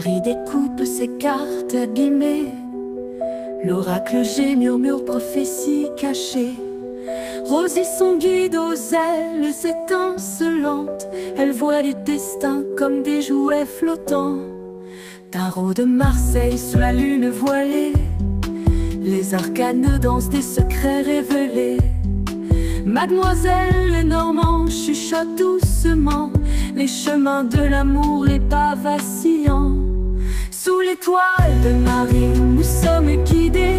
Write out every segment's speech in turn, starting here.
Marie découpe ses cartes abîmées. L'oracle G murmure prophétie cachée. Rosie son guide aux ailes étincelantes. Elle voit les destins comme des jouets flottants. Tarot de Marseille sous la lune voilée. Les arcanes dansent des secrets révélés. Mademoiselle Lenormand chuchote doucement les chemins de l'amour, les pas vacillants. Sous l'étoile de Marie, nous sommes guidés.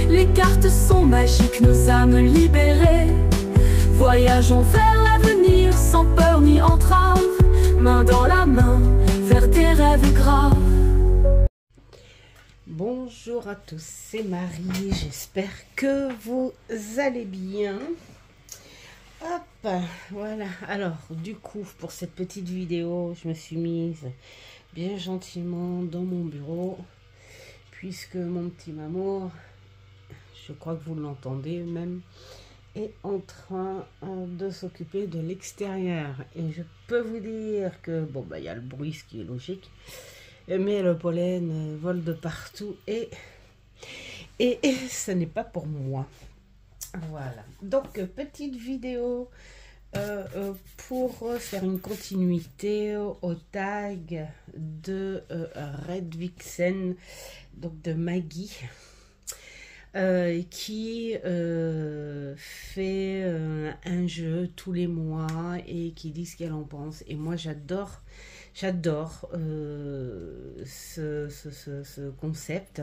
Les cartes sont magiques, nos âmes libérées. Voyageons vers l'avenir sans peur ni entrave, main dans la main, vers des rêves graves. Bonjour à tous, c'est Marie, j'espère que vous allez bien. Hop, voilà. Alors, du coup, pour cette petite vidéo, je me suis mise bien gentiment dans mon bureau, puisque mon petit Mamour, je crois que vous l'entendez même, est en train de s'occuper de l'extérieur. Et je peux vous dire que, bon, bah, il y a le bruit, ce qui est logique, mais le pollen vole de partout et ce n'est pas pour moi. Voilà, donc petite vidéo pour faire une continuité au tag de Red Vixen, donc de Maggie, qui fait un jeu tous les mois et qui dit ce qu'elle en pense. Et moi j'adore ce concept.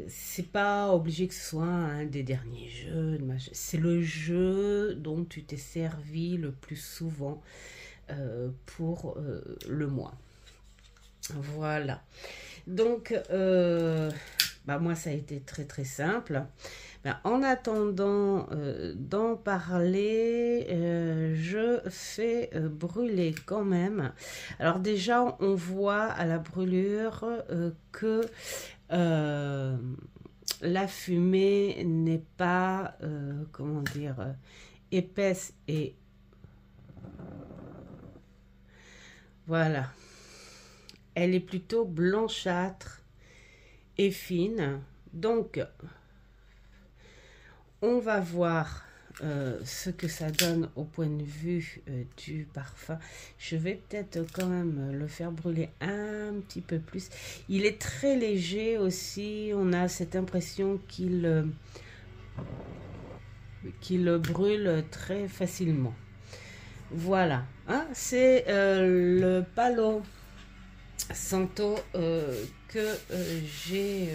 C'est pas obligé que ce soit un des derniers jeux, c'est le jeu dont tu t'es servi le plus souvent pour le mois. Voilà, donc bah moi ça a été très simple. Ben, en attendant d'en parler, je fais brûler quand même. Alors déjà, on voit à la brûlure que la fumée n'est pas, comment dire, épaisse et... Voilà. Elle est plutôt blanchâtre et fine. Donc... on va voir ce que ça donne au point de vue du parfum. Je vais peut-être quand même le faire brûler un petit peu plus. Il est très léger aussi. On a cette impression qu'il brûle très facilement. Voilà. Hein, c'est le Palo Santo que j'ai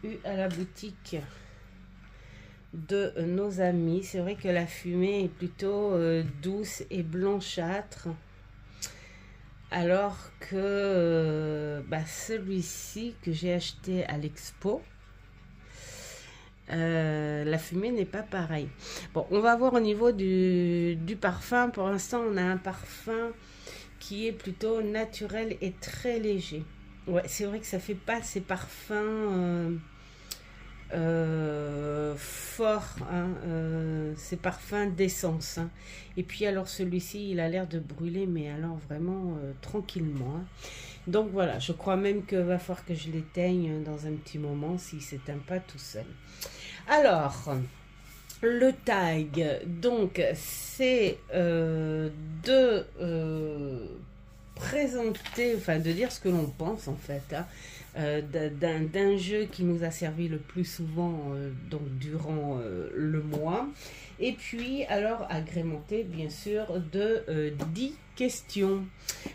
eu à la boutique de nos amis. C'est vrai que la fumée est plutôt douce et blanchâtre, alors que bah, celui-ci que j'ai acheté à l'expo, la fumée n'est pas pareille. Bon, on va voir au niveau du parfum. Pour l'instant, on a un parfum qui est plutôt naturel et très léger. Ouais, c'est vrai que ça fait pas ces parfums fort, hein, ces parfums d'essence, hein. Et puis alors celui-ci il a l'air de brûler, mais alors vraiment tranquillement, hein. Donc voilà, je crois même que va falloir que je l'éteigne dans un petit moment si s'éteint pas tout seul. Alors le tag, donc c'est de présenter, enfin de dire ce que l'on pense en fait, hein, d'un jeu qui nous a servi le plus souvent donc durant le mois, et puis alors agrémenté bien sûr de 10 questions.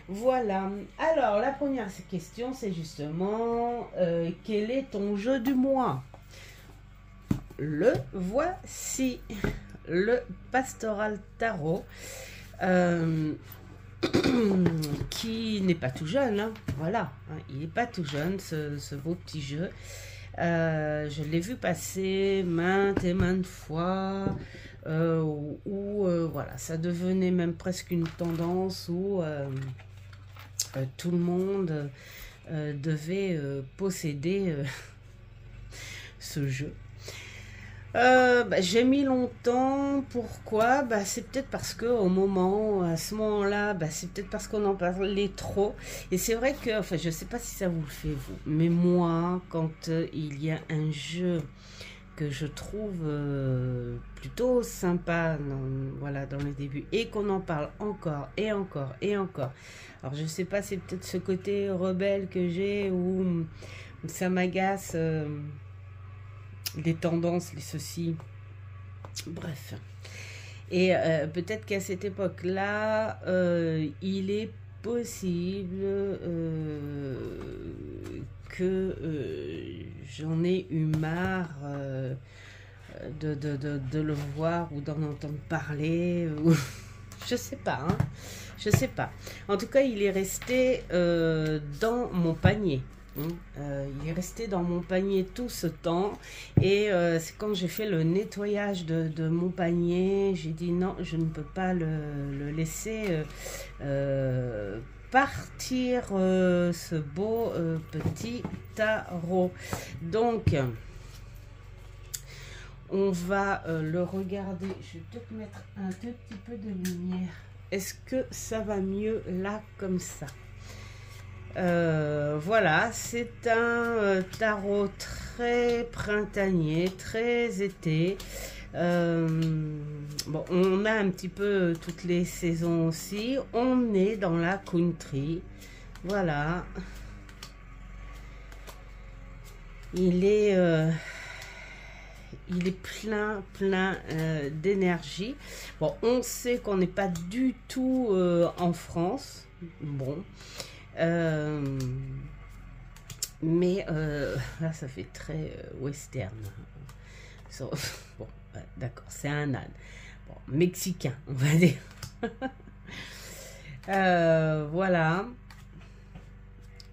Voilà, alors la première question c'est justement quel est ton jeu du mois? Le voici, le Pastoral Tarot, qui n'est pas tout jeune, hein. Voilà, hein, il n'est pas tout jeune ce beau petit jeu. Je l'ai vu passer maintes et maintes fois, où voilà, ça devenait même presque une tendance où tout le monde devait posséder ce jeu. J'ai mis longtemps. Pourquoi? C'est peut-être parce que au moment, à ce moment-là, c'est peut-être parce qu'on en parlait trop. Et c'est vrai que, enfin, je sais pas si ça vous le fait vous, mais moi, quand il y a un jeu que je trouve plutôt sympa, voilà, dans les débuts, et qu'on en parle encore et encore et encore. Alors je sais pas, c'est peut-être ce côté rebelle que j'ai où ça m'agace. Les tendances, les ceci, bref. Et peut-être qu'à cette époque-là, il est possible que j'en ai eu marre de le voir ou d'en entendre parler. Ou... je sais pas, hein. Je sais pas. En tout cas, il est resté dans mon panier. Il est resté dans mon panier tout ce temps et c'est quand j'ai fait le nettoyage de mon panier, j'ai dit non, je ne peux pas le laisser partir, ce beau petit tarot. Donc on va le regarder. Je vais peut-être mettre un tout petit peu de lumière. Est-ce que ça va mieux là comme ça? Voilà, c'est un tarot très printanier, très été. Bon, on a un petit peu toutes les saisons aussi. On est dans la country. Voilà. Il est plein d'énergie. Bon, on sait qu'on n'est pas du tout en France. Bon. Mais là ça fait très western. Bon, d'accord, c'est un âne. Bon, mexicain, on va dire. Voilà.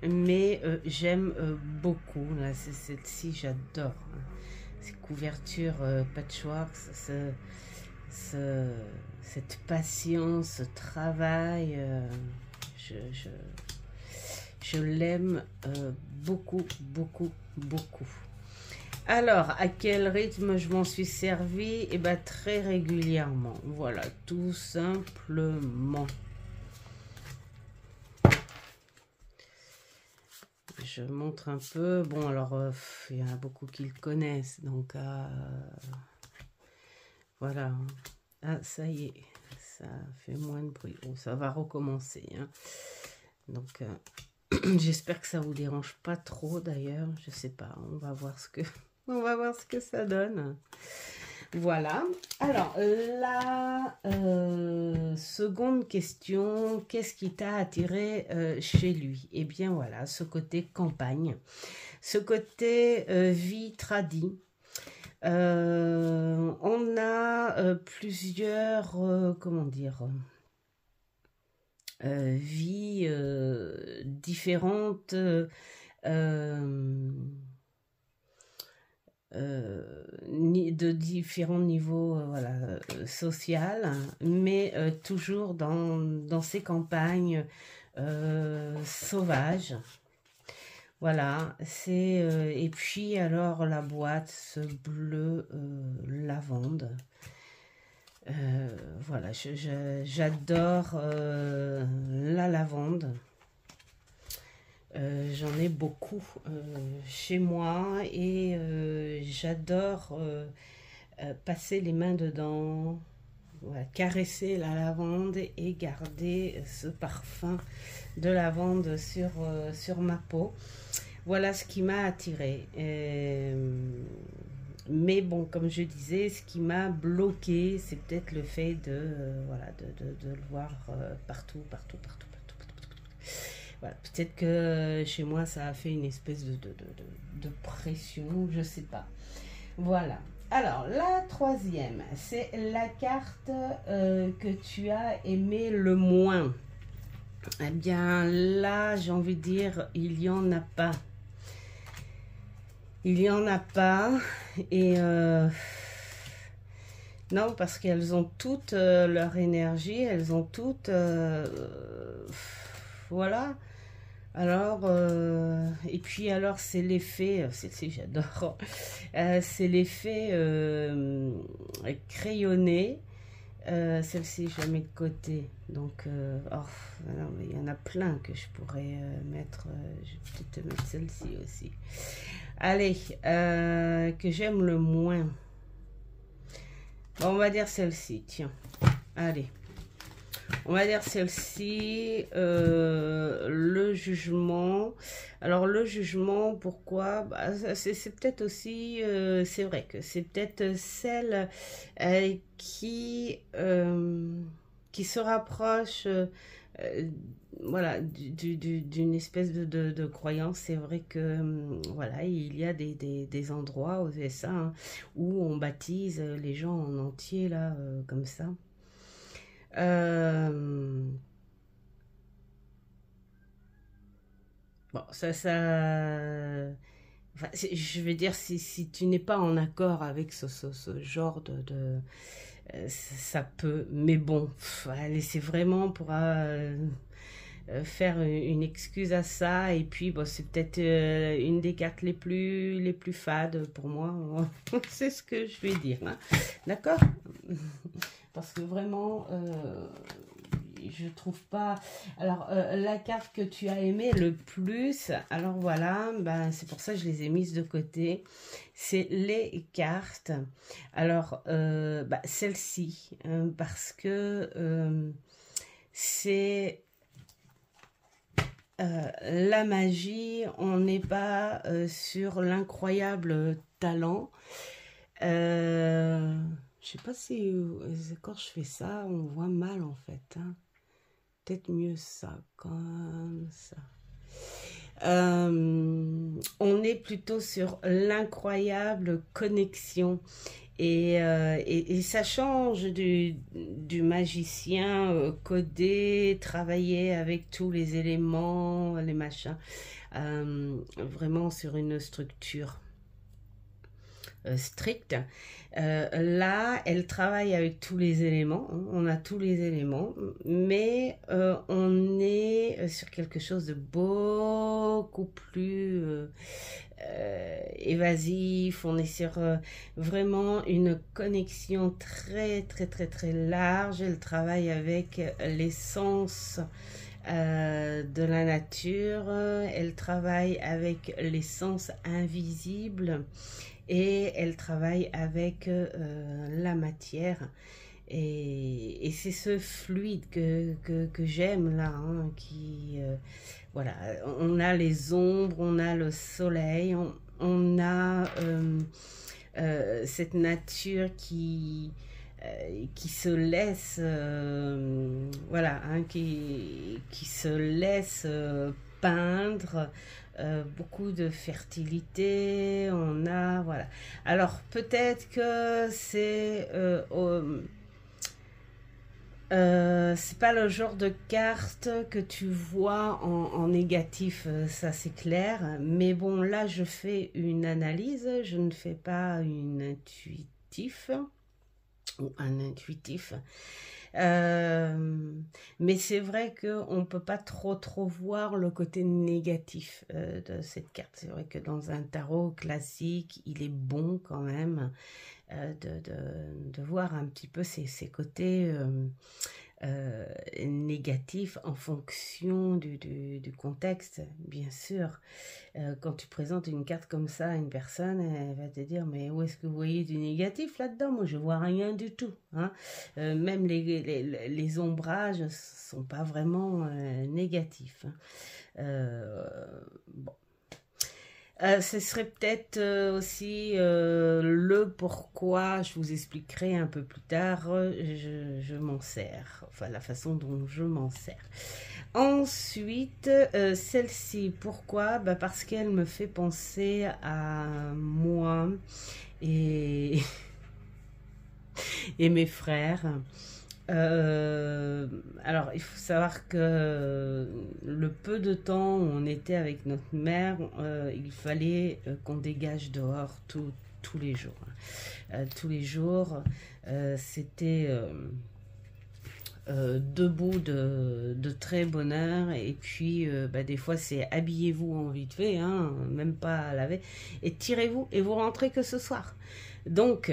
Mais j'aime beaucoup. Là, c'est celle-ci, j'adore. Ces couvertures patchwork, cette patience, ce travail. Je l'aime beaucoup. Alors, à quel rythme je m'en suis servi? Eh bien, très régulièrement. Voilà, tout simplement. Je montre un peu. Bon, alors, il y en a beaucoup qui le connaissent. Donc, voilà. Ah, ça y est. Ça fait moins de bruit. Bon, ça va recommencer. Hein. Donc, j'espère que ça vous dérange pas trop d'ailleurs. Je sais pas. On va voir ce que ça donne. Voilà. Alors, la seconde question, qu'est-ce qui t'a attiré chez lui? Eh bien, voilà, ce côté campagne, ce côté vie tradie. On a plusieurs, comment dire, vies différentes, de différents niveaux, voilà, social, mais toujours dans ces campagnes sauvages. Voilà, c'est et puis alors la boîte, ce bleu lavande. Voilà, j'adore la lavande. J'en ai beaucoup chez moi et j'adore passer les mains dedans, voilà, caresser la lavande et garder ce parfum de lavande sur ma peau. Voilà ce qui m'a attirée. Mais bon, comme je disais, ce qui m'a bloqué, c'est peut-être le fait voilà, de le voir partout. Voilà, peut-être que chez moi, ça a fait une espèce de pression, je sais pas. Voilà. Alors, la troisième, c'est la carte que tu as aimé le moins. Eh bien, là, j'ai envie de dire, il n'y en a pas. Il n'y en a pas. Et non, parce qu'elles ont toutes leur énergie, elles ont toutes... voilà. Alors, et puis alors c'est l'effet, celle-ci j'adore, c'est l'effet crayonné. Celle-ci je la mets de côté, donc oh, non, mais il y en a plein que je pourrais mettre, je vais peut-être te mettre celle-ci aussi. Allez, que j'aime le moins, bon, on va dire celle-ci, tiens, allez. On va dire celle-ci, le jugement. Alors le jugement, pourquoi? Bah, c'est peut-être aussi, c'est vrai que c'est peut-être celle qui se rapproche, voilà, d'une espèce de croyance. C'est vrai que, voilà, il y a des endroits aux USA hein, où on baptise les gens en entier, là, comme ça. Bon, enfin, je veux dire, si tu n'es pas en accord avec ce genre ça peut, mais bon, allez, c'est vraiment pour faire une excuse à ça, et puis bon, c'est peut-être une des cartes les plus fades pour moi, c'est ce que je vais dire, hein. D'accord? Parce que vraiment, je trouve pas. Alors, la carte que tu as aimée le plus, alors voilà, ben, c'est pour ça que je les ai mises de côté. C'est les cartes. Alors, bah, celle-ci, parce que c'est la magie, on n'est pas sur l'incroyable talent. Je sais pas si quand je fais ça, on voit mal en fait. Hein. Peut-être mieux ça, comme ça. On est plutôt sur l'incroyable connexion. Et ça change du magicien codé, travailler avec tous les éléments, les machins, vraiment sur une structure stricte. Là, elle travaille avec tous les éléments, hein, on a tous les éléments, mais on est sur quelque chose de beaucoup plus évasif, on est sur vraiment une connexion très large. Elle travaille avec l'essence de la nature, elle travaille avec l'essence invisible et elle travaille avec la matière. Et c'est ce fluide que j'aime là, hein, qui, voilà, on a les ombres, on a le soleil, on a cette nature qui se laisse, voilà, hein, qui se laisse peindre, beaucoup de fertilité, on a, voilà. Alors peut-être que c'est pas le genre de carte que tu vois en négatif, ça c'est clair. Mais bon, là je fais une analyse, je ne fais pas une intuitif ou un intuitif. Mais c'est vrai qu'on ne peut pas trop voir le côté négatif de cette carte. C'est vrai que dans un tarot classique, il est bon quand même de voir un petit peu ces côtés négatifs en fonction du contexte, bien sûr. Quand tu présentes une carte comme ça à une personne, elle va te dire mais où est-ce que vous voyez du négatif là-dedans? Moi je vois rien du tout, hein. Même les ombrages ne sont pas vraiment négatifs, hein. Bon. Ce serait peut-être aussi le pourquoi, je vous expliquerai un peu plus tard, je m'en sers, enfin la façon dont je m'en sers. Ensuite, celle-ci, pourquoi? Bah parce qu'elle me fait penser à moi et, et mes frères. Alors, il faut savoir que le peu de temps où on était avec notre mère, il fallait qu'on dégage dehors tous les jours. Tous les jours, c'était debout de très bonne heure. Et puis, des fois, c'est habillez-vous en vite fait, hein, même pas à laver, et tirez-vous et vous rentrez que ce soir. Donc,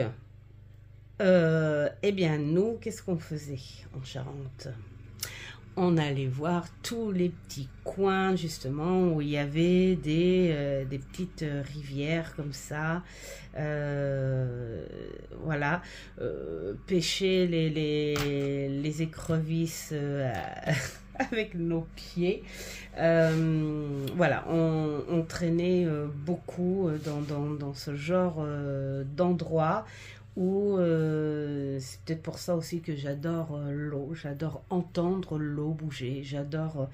eh bien, nous, qu'est-ce qu'on faisait en Charente? On allait voir tous les petits coins, justement, où il y avait des petites rivières comme ça. Voilà. Pêcher les écrevisses avec nos pieds. Voilà, on traînait beaucoup dans ce genre d'endroit où c'est peut-être pour ça aussi que j'adore l'eau, j'adore entendre l'eau bouger, j'adore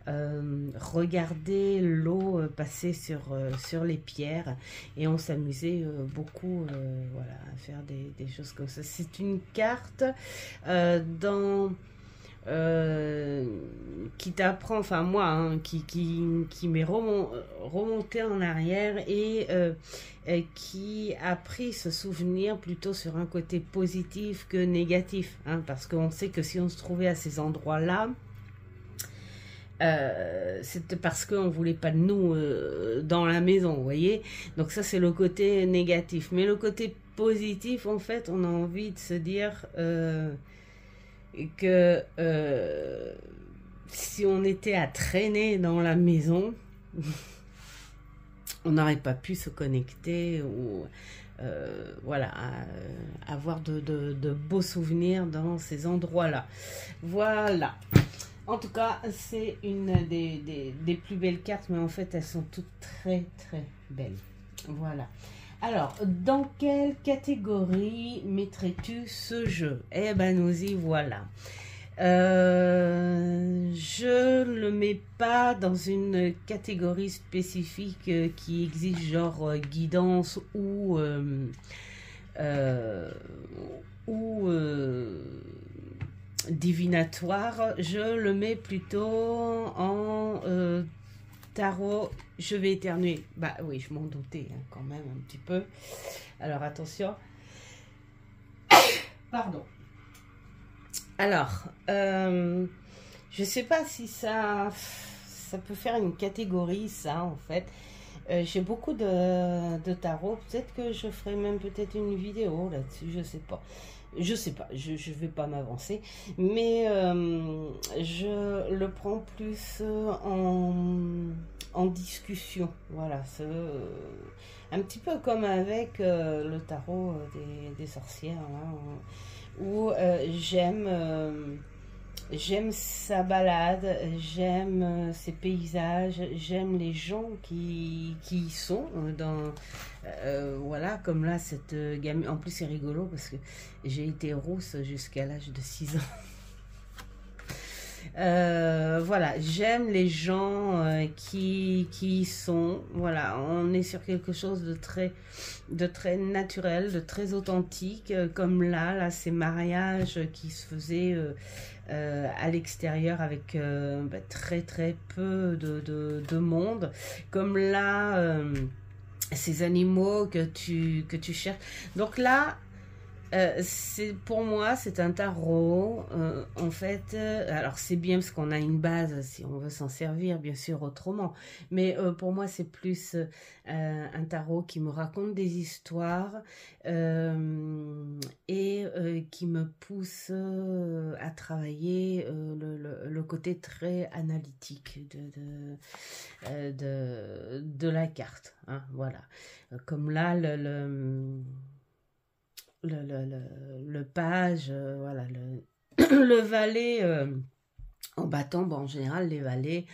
regarder l'eau passer sur les pierres, et on s'amusait beaucoup voilà, à faire des choses comme ça. C'est une carte qui t'apprend, enfin moi, hein, qui m'est remonté en arrière et qui a pris ce souvenir plutôt sur un côté positif que négatif, hein, parce qu'on sait que si on se trouvait à ces endroits-là, c'était parce qu'on voulait pas de nous dans la maison, vous voyez. Donc ça, c'est le côté négatif. Mais le côté positif, en fait, on a envie de se dire que si on était à traîner dans la maison, on n'aurait pas pu se connecter ou voilà, avoir de beaux souvenirs dans ces endroits-là. Voilà. En tout cas, c'est une des plus belles cartes, mais en fait, elles sont toutes très, très belles. Voilà. Alors, dans quelle catégorie mettrais-tu ce jeu? Eh ben, nous y voilà. Je ne le mets pas dans une catégorie spécifique qui existe, genre guidance ou divinatoire. Je le mets plutôt en tarot. Je vais éternuer. Bah oui, je m'en doutais hein, quand même un petit peu. Alors attention. Pardon. Alors, je sais pas si ça peut faire une catégorie, ça en fait. J'ai beaucoup de tarot. Peut-être que je ferai même peut-être une vidéo là-dessus. Je sais pas. Je vais pas m'avancer, mais je le prends plus en discussion. Voilà, un petit peu comme avec le tarot des sorcières, hein, où j'aime sa balade, j'aime ses paysages, j'aime les gens qui y sont dans voilà, comme là cette gamine. En plus c'est rigolo parce que j'ai été rousse jusqu'à l'âge de 6 ans. Voilà, j'aime les gens qui y sont. Voilà, on est sur quelque chose de très naturel, de très authentique, comme là ces mariages qui se faisaient à l'extérieur avec très très peu de monde, comme là ces animaux que tu cherches. Donc là, pour moi, c'est un tarot. En fait, alors c'est bien parce qu'on a une base si on veut s'en servir, bien sûr, autrement. Mais pour moi, c'est plus un tarot qui me raconte des histoires et qui me pousse à travailler le côté très analytique de la carte. Hein, voilà. Comme là, le page, voilà, le valet en battant. Bon, en général, les valets,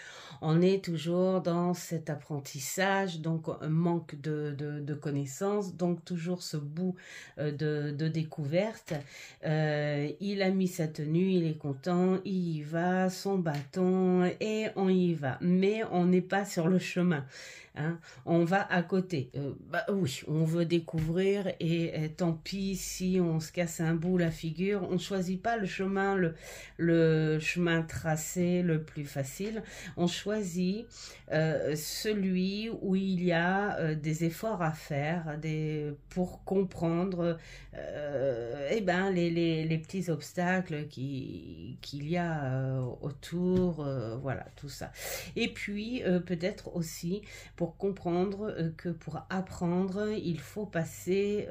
on est toujours dans cet apprentissage, donc un manque de connaissances, donc toujours ce bout de découverte. Il a mis sa tenue, il est content, il y va, son bâton, et on y va. Mais on n'est pas sur le chemin. hein, on va à côté. Bah oui, on veut découvrir et tant pis si on se casse un bout la figure. On ne choisit pas le chemin tracé le plus facile. On choisit celui où il y a des efforts à faire pour comprendre eh ben, les petits obstacles qu'il y a autour, voilà, tout ça. Et puis, peut-être aussi pour comprendre que pour apprendre, il faut passer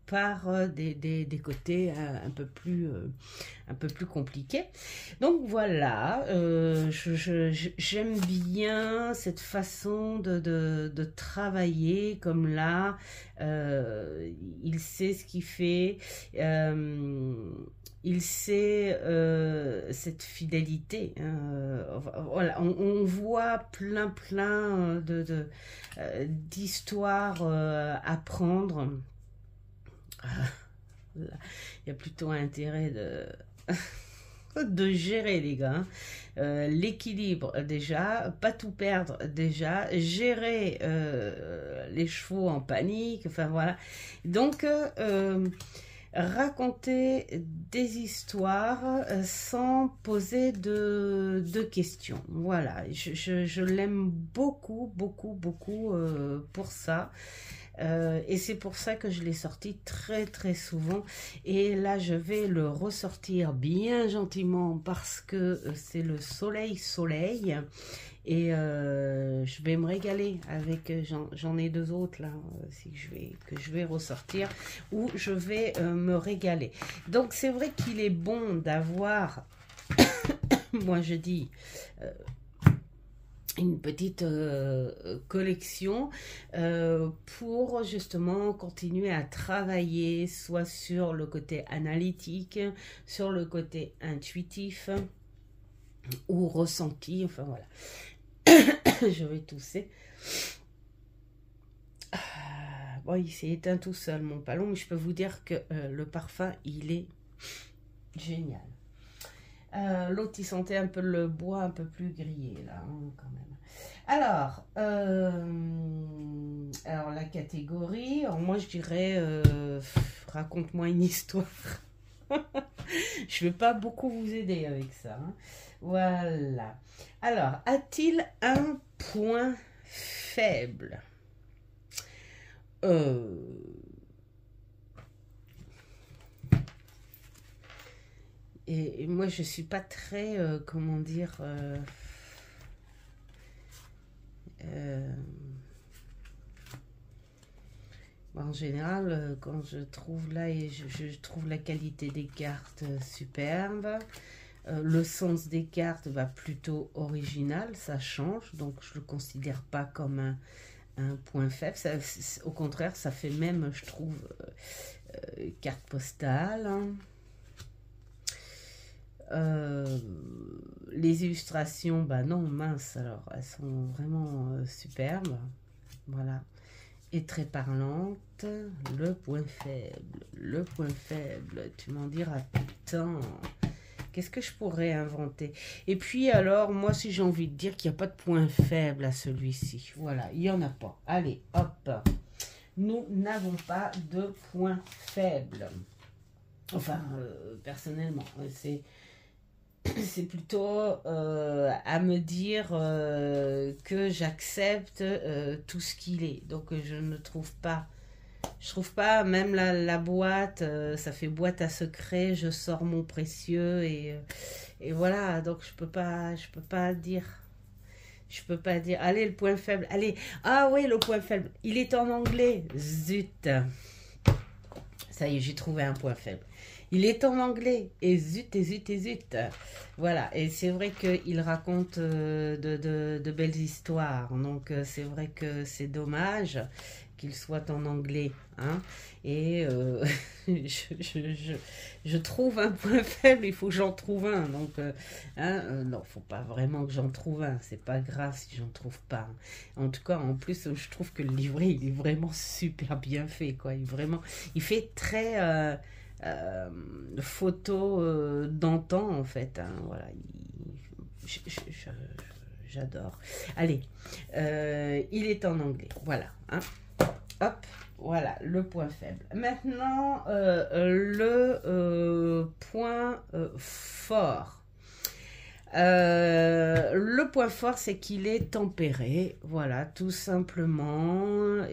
par des côtés un peu plus compliqués. Donc voilà, j'aime bien cette façon de travailler comme là. Il sait ce qu'il fait. Il sait cette fidélité. Voilà, on voit plein d'histoires à prendre. Il y a plutôt intérêt de gérer, les gars. L'équilibre déjà, pas tout perdre déjà, gérer les chevaux en panique, enfin voilà. Donc raconter des histoires sans poser de questions. Voilà, je l'aime beaucoup pour ça. Et c'est pour ça que je l'ai sorti très souvent. Et là, je vais le ressortir bien gentiment parce que c'est le soleil. Et je vais me régaler avec, j'en ai deux autres là, que je vais ressortir, où je vais me régaler. Donc c'est vrai qu'il est bon d'avoir, moi je dis, une petite collection pour justement continuer à travailler soit sur le côté analytique, sur le côté intuitif ou ressenti, enfin voilà. Je vais tousser. Bon, il s'est éteint tout seul mon ballon, mais je peux vous dire que le parfum, il est génial. L'autre, il sentait un peu le bois un peu plus grillé, là, hein, quand même. Alors la catégorie, alors moi, je dirais, raconte-moi une histoire. Je ne vais pas beaucoup vous aider avec ça. Hein. Voilà. Alors, a-t-il un point faible? Et moi, je suis pas très, comment dire, en général, quand je trouve là, et je trouve la qualité des cartes superbe, le sens des cartes va plutôt original, ça change, donc je le considère pas comme un point faible. Ça, au contraire, ça fait même, je trouve, carte postale. Les illustrations, bah non, mince, alors elles sont vraiment superbes, voilà, et très parlantes. Le point faible, tu m'en diras tant. Qu'est-ce que je pourrais inventer? Et puis alors, moi, si j'ai envie de dire qu'il n'y a pas de point faible à celui-ci, voilà, il n'y en a pas. Allez, hop, nous n'avons pas de point faible. Enfin, personnellement, c'est plutôt à me dire que j'accepte tout ce qu'il est. Donc je ne trouve pas, même la boîte, ça fait boîte à secret, je sors mon précieux et voilà. Donc je peux pas dire. Allez, le point faible. Allez, ah oui, le point faible. Il est en anglais. Zut. Ça y est, j'ai trouvé un point faible. Il est en anglais, et zut. Voilà, et c'est vrai qu'il raconte de belles histoires, donc c'est vrai que c'est dommage qu'il soit en anglais, hein. Et je trouve un point faible, il faut que j'en trouve un, donc non, faut pas vraiment que j'en trouve un, c'est pas grave si j'en trouve pas. En tout cas, en plus, je trouve que le livret, il est vraiment super bien fait, quoi. Il fait très photo d'antan, en fait, hein. Voilà, j'adore. Allez, il est en anglais, voilà. Hein. Hop, voilà, le point faible. Maintenant, le point fort. Le point fort, c'est qu'il est tempéré, voilà, tout simplement.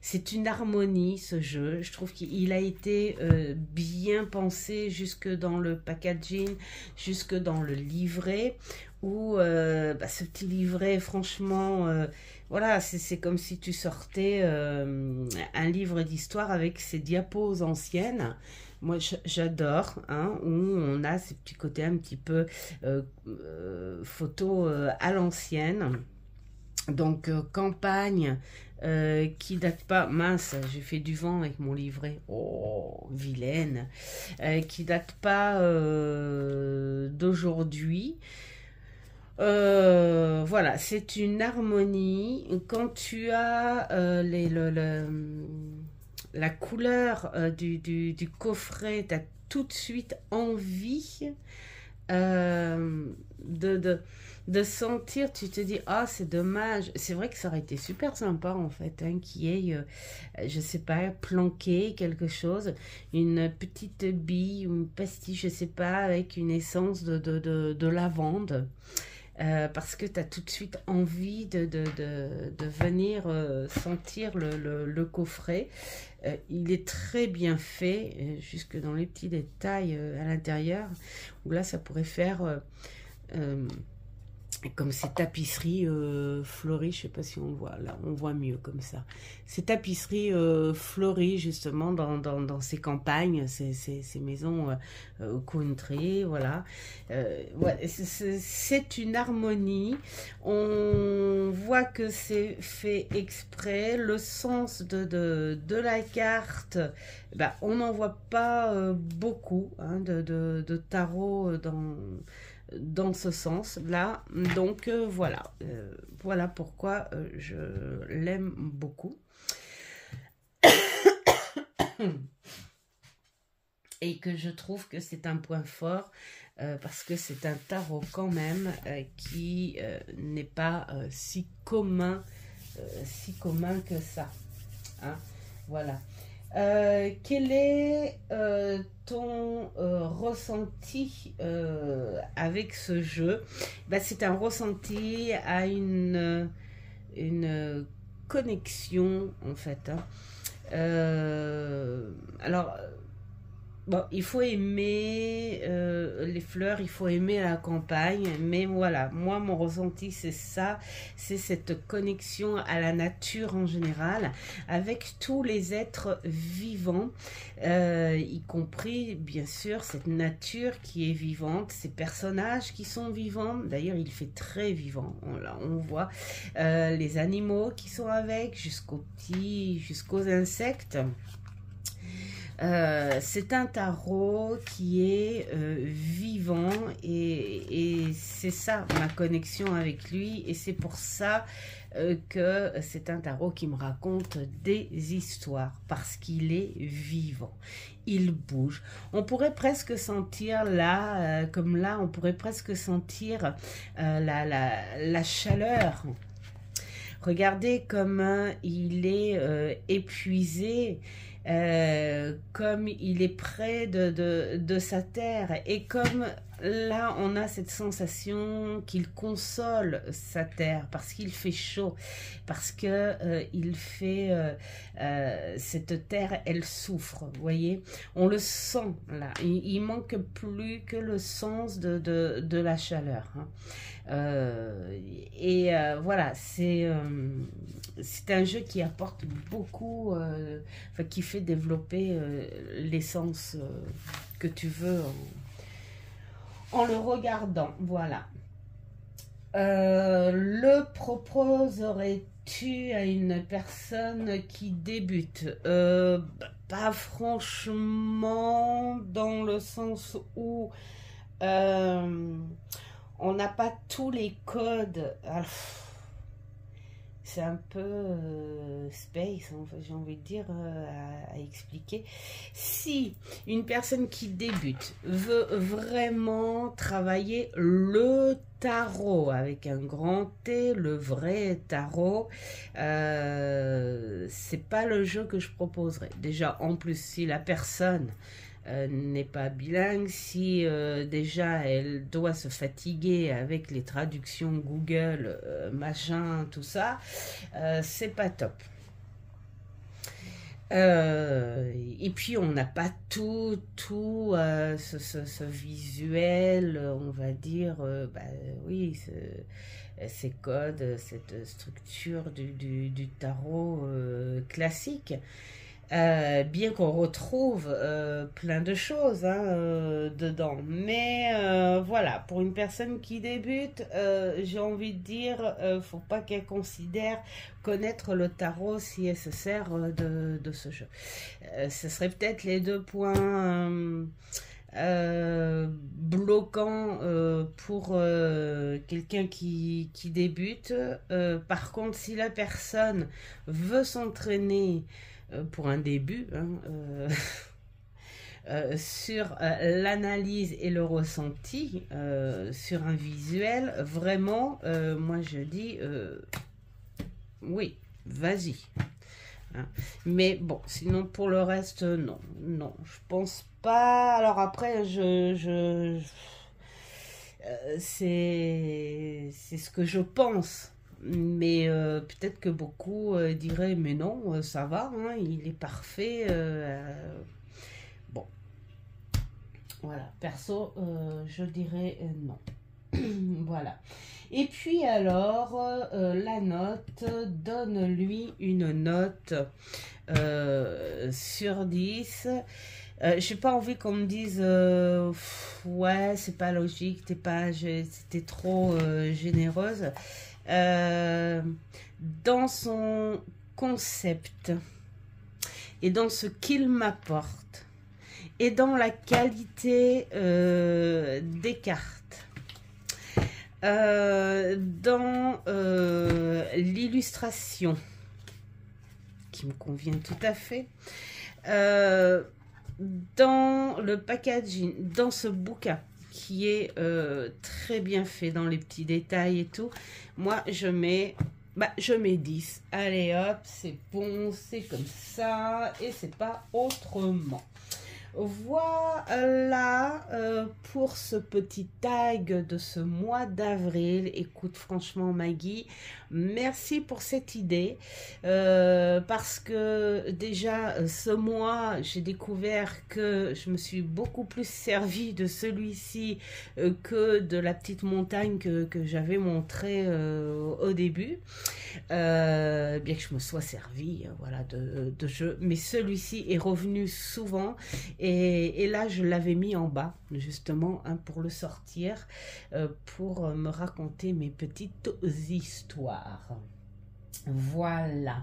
C'est une harmonie, ce jeu. Je trouve qu'il a été bien pensé jusque dans le packaging, jusque dans le livret, où ce petit livret, franchement, voilà, c'est comme si tu sortais un livre d'histoire avec ses diapos anciennes. Moi, j'adore, hein, où on a ces petits côtés un petit peu photo à l'ancienne. Donc, campagne qui date pas, mince, j'ai fait du vent avec mon livret, oh, vilaine, qui date pas d'aujourd'hui. Voilà, c'est une harmonie. Quand tu as la couleur du coffret, tu as tout de suite envie de sentir, tu te dis, ah, c'est dommage. C'est vrai que ça aurait été super sympa, en fait, hein, qu'il y ait, je sais pas, planqué quelque chose, une petite bille ou une pastille, je sais pas, avec une essence de lavande. Parce que tu as tout de suite envie de venir sentir le coffret. Il est très bien fait, jusque dans les petits détails à l'intérieur, où là ça pourrait faire comme ces tapisseries fleuries, je sais pas si on voit, là on voit mieux comme ça. Ces tapisseries fleuries justement dans ces campagnes, ces maisons country, voilà. Ouais, c'est une harmonie, on voit que c'est fait exprès, le sens de la carte, bah, on n'en voit pas beaucoup hein, de tarot dans ce sens-là. Donc voilà, voilà pourquoi je l'aime beaucoup. Et que je trouve que c'est un point fort parce que c'est un tarot quand même qui n'est pas si commun que ça. Hein, voilà. Quel est ton ressenti avec ce jeu? Ben, c'est un ressenti à une connexion en fait. Hein. Alors, bon, il faut aimer les fleurs, il faut aimer la campagne, mais voilà, moi mon ressenti c'est ça, c'est cette connexion à la nature en général, avec tous les êtres vivants, y compris bien sûr cette nature qui est vivante, ces personnages qui sont vivants, d'ailleurs il fait très vivant, on voit les animaux qui sont avec, jusqu'aux petits, jusqu'aux insectes. C'est un tarot qui est vivant et c'est ça ma connexion avec lui et c'est pour ça que c'est un tarot qui me raconte des histoires parce qu'il est vivant, il bouge. On pourrait presque sentir là, comme là, on pourrait presque sentir la chaleur. Regardez comment il est épuisé. Comme il est près de sa terre et comme là on a cette sensation qu'il console sa terre parce qu'il fait chaud, parce que il fait cette terre elle souffre, vous voyez, on le sent là, il manque plus que le sens de la chaleur, hein. Voilà, c'est un jeu qui apporte beaucoup, enfin, qui fait développer l'essence que tu veux en le regardant. Voilà. Le proposerais-tu à une personne qui débute? Pas franchement, dans le sens où on n'a pas tous les codes. c'est un peu space, j'ai envie de dire, à expliquer. Si une personne qui débute veut vraiment travailler le tarot avec un grand T, le vrai tarot, c'est pas le jeu que je proposerais. Déjà, en plus, si la personne n'est pas bilingue, si déjà elle doit se fatiguer avec les traductions Google, machin, tout ça, c'est pas top. Et puis on n'a pas tout ce visuel, on va dire, bah, oui, ces codes, cette structure du tarot classique. Bien qu'on retrouve plein de choses dedans. Mais voilà, pour une personne qui débute, j'ai envie de dire, faut pas qu'elle considère connaître le tarot si elle se sert de ce jeu. Ce serait peut-être les deux points bloquants pour quelqu'un qui débute. Par contre, si la personne veut s'entraîner pour un début, sur l'analyse et le ressenti, sur un visuel, vraiment, moi je dis, oui, vas-y. Hein. Mais bon, sinon pour le reste, non, je pense pas. Alors après, c'est ce que je pense. Mais peut-être que beaucoup diraient, mais non, ça va, hein, il est parfait. Bon, voilà, perso, je dirais non. Voilà. Et puis alors, la note, donne-lui une note sur 10. J'ai pas envie qu'on me dise ouais, c'est pas logique, c'était trop généreuse. Dans son concept et dans ce qu'il m'apporte et dans la qualité des cartes, dans l'illustration qui me convient tout à fait, dans le packaging, dans ce bouquin qui est très bien fait dans les petits détails et tout, moi je mets 10. Allez hop, c'est bon, c'est comme ça et c'est pas autrement. Voilà pour ce petit tag de ce mois d'avril. Écoute, franchement Maggie, merci pour cette idée parce que déjà ce mois j'ai découvert que je me suis beaucoup plus servi de celui-ci que de la petite montagne que j'avais montré au début, bien que je me sois servi voilà, de jeu, mais celui-ci est revenu souvent. Et là, je l'avais mis en bas, justement, pour le sortir, pour me raconter mes petites histoires. Voilà.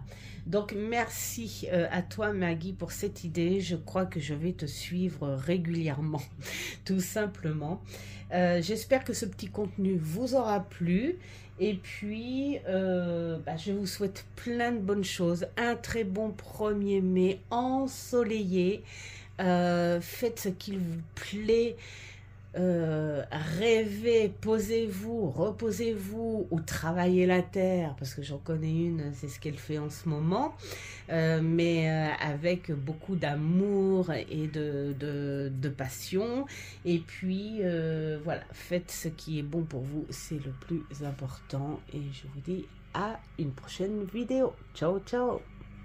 Donc, merci à toi, Maggie, pour cette idée. Je crois que je vais te suivre régulièrement, tout simplement. J'espère que ce petit contenu vous aura plu. Et puis, je vous souhaite plein de bonnes choses. Un très bon 1er mai ensoleillé. Faites ce qu'il vous plaît, rêvez, posez-vous, reposez-vous ou travaillez la terre, parce que j'en connais une, c'est ce qu'elle fait en ce moment, mais avec beaucoup d'amour et de passion. Et puis voilà, faites ce qui est bon pour vous, c'est le plus important. Et je vous dis à une prochaine vidéo. Ciao, ciao.